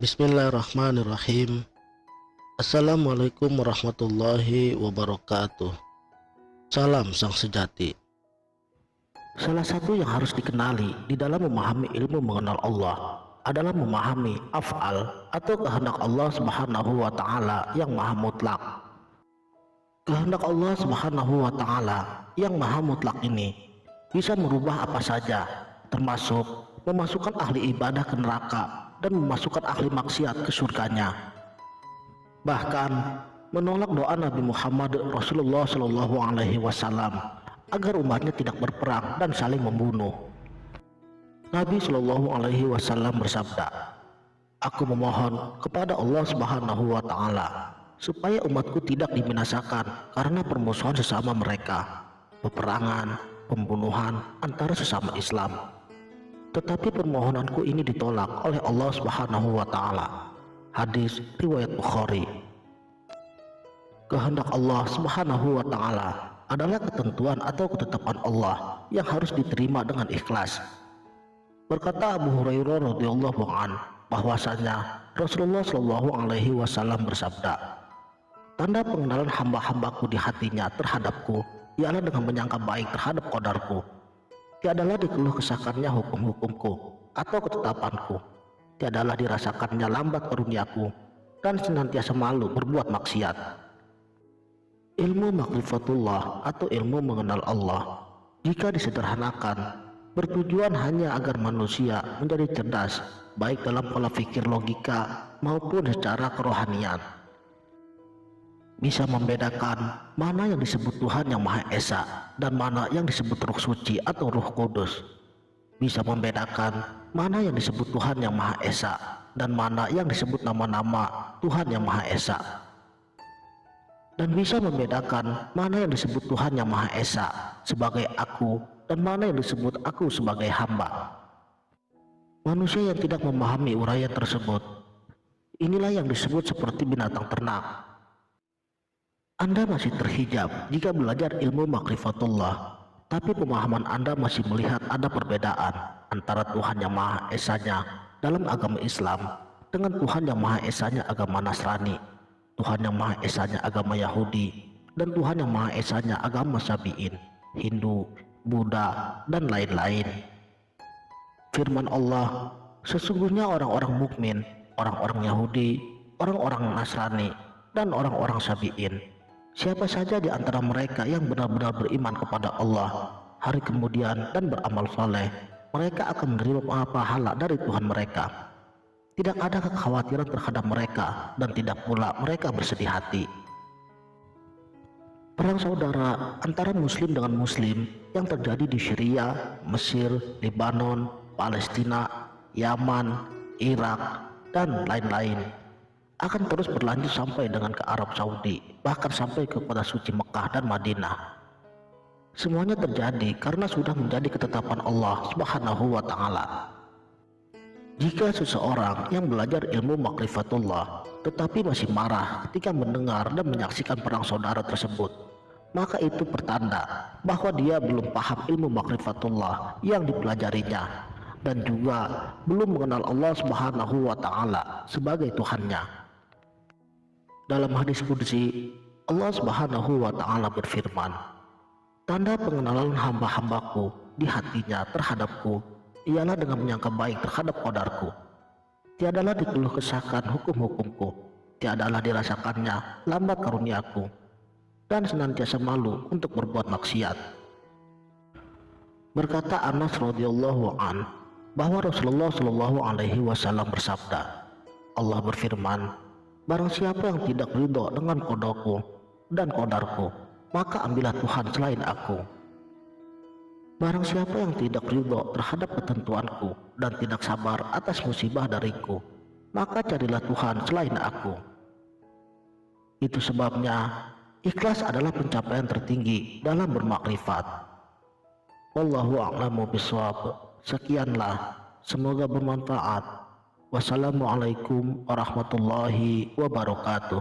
Bismillahirrahmanirrahim. Assalamualaikum warahmatullahi wabarakatuh. Salam sang sejati. Salah satu yang harus dikenali di dalam memahami ilmu mengenal Allah adalah memahami af'al atau kehendak Allah Subhanahu wa taala yang maha mutlak. Kehendak Allah Subhanahu wa taala yang maha mutlak ini bisa merubah apa saja, termasuk memasukkan ahli ibadah ke neraka dan memasukkan ahli maksiat ke surganya. Bahkan menolak doa Nabi Muhammad Rasulullah Shallallahu Alaihi Wasallam agar umatnya tidak berperang dan saling membunuh. Nabi Shallallahu Alaihi Wasallam bersabda, "Aku memohon kepada Allah Subhanahu Wa Taala supaya umatku tidak dibinasakan karena permusuhan sesama mereka, peperangan, pembunuhan antara sesama Islam." Tetapi permohonanku ini ditolak oleh Allah Subhanahu wa taala. Hadis riwayat Bukhari. Kehendak Allah Subhanahu wa taala adalah ketentuan atau ketetapan Allah yang harus diterima dengan ikhlas. Berkata Abu Hurairah radhiyallahu an bahwasanya Rasulullah Shallallahu alaihi wasallam bersabda, "Tanda pengenalan hamba-hambaku di hatinya terhadapku ialah dengan menyangka baik terhadap qadarku. Tiadalah dikeluh kesahkannya hukum-hukumku atau ketetapanku, tiadalah dirasakannya lambat karuniaku, dan senantiasa malu berbuat maksiat." Ilmu makrifatullah atau ilmu mengenal Allah, jika disederhanakan, bertujuan hanya agar manusia menjadi cerdas, baik dalam pola pikir logika maupun secara kerohanian. Bisa membedakan mana yang disebut Tuhan yang Maha Esa dan mana yang disebut Ruh Suci atau Ruh Kudus. Bisa membedakan mana yang disebut Tuhan yang Maha Esa dan mana yang disebut nama-nama Tuhan yang Maha Esa. Dan bisa membedakan mana yang disebut Tuhan yang Maha Esa sebagai aku dan mana yang disebut aku sebagai hamba. Manusia yang tidak memahami uraian tersebut, inilah yang disebut seperti binatang ternak. Anda masih terhijab jika belajar ilmu makrifatullah, tapi pemahaman Anda masih melihat ada perbedaan antara Tuhan yang Maha Esanya dalam agama Islam dengan Tuhan yang Maha Esanya agama Nasrani, Tuhan yang Maha Esanya agama Yahudi, dan Tuhan yang Maha Esanya agama Sabi'in, Hindu, Buddha, dan lain-lain. Firman Allah, "Sesungguhnya orang-orang mukmin, orang-orang Yahudi, orang-orang Nasrani, dan orang-orang Sabi'in, siapa saja di antara mereka yang benar-benar beriman kepada Allah, hari kemudian dan beramal soleh, mereka akan menerima pahala dari Tuhan mereka. Tidak ada kekhawatiran terhadap mereka dan tidak pula mereka bersedih hati." Perang saudara antara muslim dengan muslim yang terjadi di Syria, Mesir, Lebanon, Palestina, Yaman, Irak, dan lain-lain akan terus berlanjut sampai dengan ke Arab Saudi, bahkan sampai ke kota suci Mekah dan Madinah. Semuanya terjadi karena sudah menjadi ketetapan Allah Subhanahu wa taala. Jika seseorang yang belajar ilmu makrifatullah tetapi masih marah ketika mendengar dan menyaksikan perang saudara tersebut, maka itu pertanda bahwa dia belum paham ilmu makrifatullah yang dipelajarinya dan juga belum mengenal Allah Subhanahu wa taala sebagai Tuhannya. Dalam hadis qudsi, Allah Subhanahu wa taala berfirman, "Tanda pengenalan hamba-hambaku di hatinya terhadapku ialah dengan menyangka baik terhadap qadarku. Tiadalah dikeluh kesahkan hukum-hukumku, tiadalah dirasakannya lambat karuniaku, dan senantiasa malu untuk berbuat maksiat." Berkata Anas radhiyallahu an bahwa Rasulullah Shallallahu alaihi wasallam bersabda, Allah berfirman, "Barang siapa yang tidak ridho dengan qadaku dan qadarku, maka ambillah Tuhan selain aku. Barang siapa yang tidak ridho terhadap ketentuanku dan tidak sabar atas musibah dariku, maka carilah Tuhan selain aku." Itu sebabnya ikhlas adalah pencapaian tertinggi dalam bermakrifat. Wallahu a'lamu bishawab. Sekianlah, semoga bermanfaat. Wassalamualaikum warahmatullahi wabarakatuh.